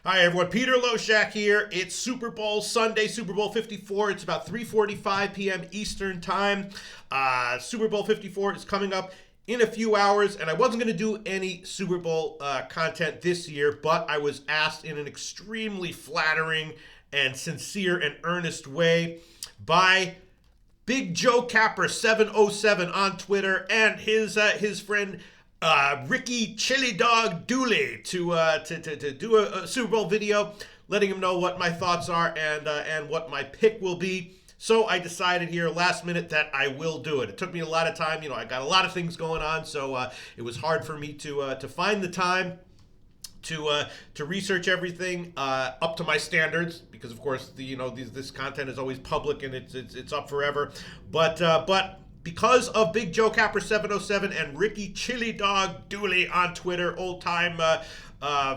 Hi everyone, Peter Loshak here. It's Super Bowl Sunday, Super Bowl 54. It's about 3:45 p.m. Eastern Time. Super Bowl 54 is coming up in a few hours, and I wasn't going to do any Super Bowl content this year, but I was asked in an extremely flattering and sincere and earnest way by Big Joe Capper 707 on Twitter and his friend Ricky Chili Dog Dooley to do a Super Bowl video, letting him know what my thoughts are and what my pick will be. So I decided here last minute that I will do it. It took me a lot of time. I got a lot of things going on, so it was hard for me to find the time to research everything up to my standards, because of course this content is always public and it's up forever. But because of Big Joe Capper 707 and Ricky Chili Dog Dooley on Twitter, old time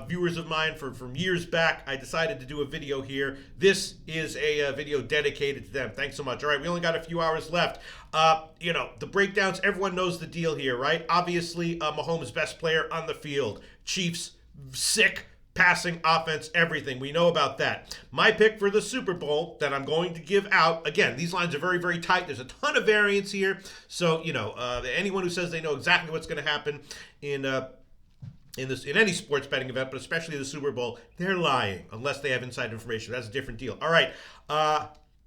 viewers of mine from years back, I decided to do a video here. This is a video dedicated to them. Thanks so much. All right, we only got a few hours left. The breakdowns, everyone knows the deal here, right? Obviously, Mahomes' best player on the field. Chiefs, sick passing offense, everything. We know about that. My pick for the Super Bowl that I'm going to give out, again, these lines are very, very tight. There's a ton of variance here. So, anyone who says they know exactly what's going to happen in any sports betting event, but especially the Super Bowl, they're lying unless they have inside information. That's a different deal. All right.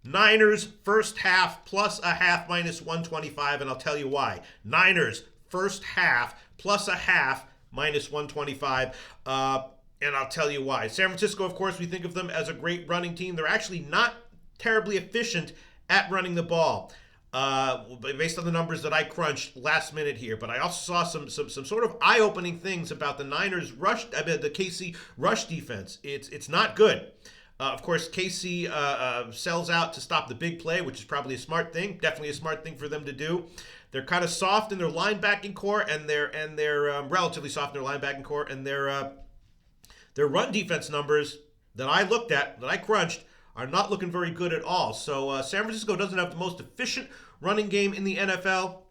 Niners first half plus a half minus 125, and I'll tell you why. Niners first half plus a half minus 125. And I'll tell you why. San Francisco, of course, we think of them as a great running team. They're actually not terribly efficient at running the ball, based on the numbers that I crunched last minute here. But I also saw some sort of eye-opening things about the Niners the KC rush defense. It's not good. Of course, KC sells out to stop the big play, which is probably a smart thing. Definitely a smart thing for them to do. They're kind of soft in their linebacking core, and they're relatively soft in their linebacking core, and their run defense numbers that I looked at, that I crunched, are not looking very good at all. So San Francisco doesn't have the most efficient running game in the NFL,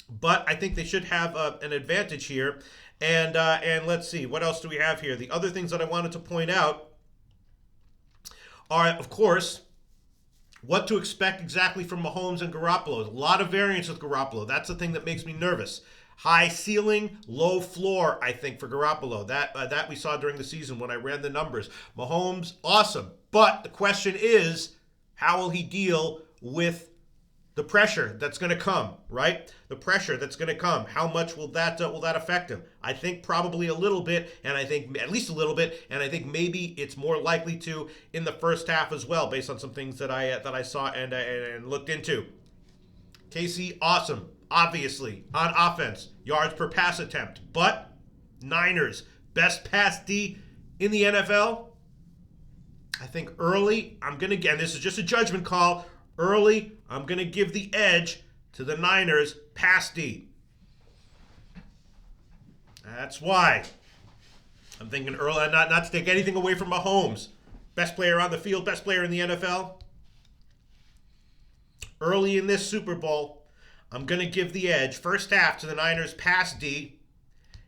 but I think they should have an advantage here. And let's see, what else do we have here? The other things that I wanted to point out are, of course, what to expect exactly from Mahomes and Garoppolo. A lot of variance with Garoppolo. That's the thing that makes me nervous. High ceiling, low floor, I think, for Garoppolo. That we saw during the season when I ran the numbers. Mahomes, awesome. But the question is, how will he deal with the pressure that's going to come, right? The pressure that's going to come. How much will that affect him? I think probably a little bit, and I think at least a little bit, and I think maybe it's more likely to in the first half as well, based on some things that I saw and looked into. KC, awesome. Obviously, on offense, yards per pass attempt. But Niners, best pass D in the NFL. I think early, again, this is just a judgment call. Early, I'm going to give the edge to the Niners pass D. That's why I'm thinking early, not to take anything away from Mahomes. Best player on the field, best player in the NFL. Early in this Super Bowl, I'm going to give the edge first half to the Niners pass D.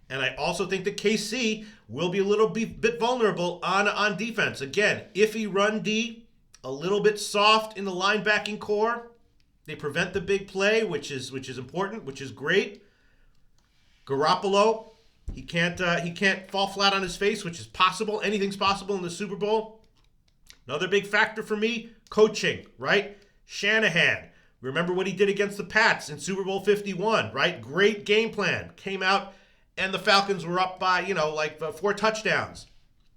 And I also think that KC will be a little bit vulnerable on defense. Again, iffy run D, a little bit soft in the linebacking core. They prevent the big play, which is important, which is great. Garoppolo, he can't fall flat on his face, which is possible. Anything's possible in the Super Bowl. Another big factor for me, coaching, right? Shanahan. Remember what he did against the Pats in Super Bowl 51, right? Great game plan. Came out and the Falcons were up by, 4 touchdowns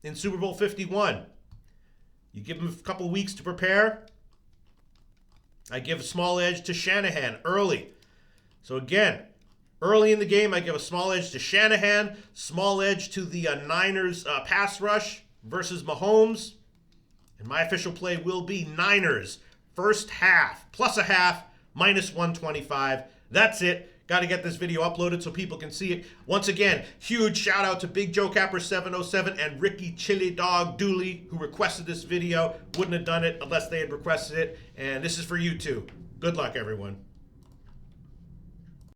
in Super Bowl 51. You give them a couple of weeks to prepare. I give a small edge to Shanahan early. So again, early in the game, I give a small edge to Shanahan, small edge to the Niners pass rush versus Mahomes. And my official play will be Niners first half, plus a half, minus 125. That's it. Got to get this video uploaded so people can see it. Once again, huge shout out to Big Joe Capper 707 and Ricky Chili Dog Dooley, who requested this video. Wouldn't have done it unless they had requested it. And this is for you too. Good luck, everyone.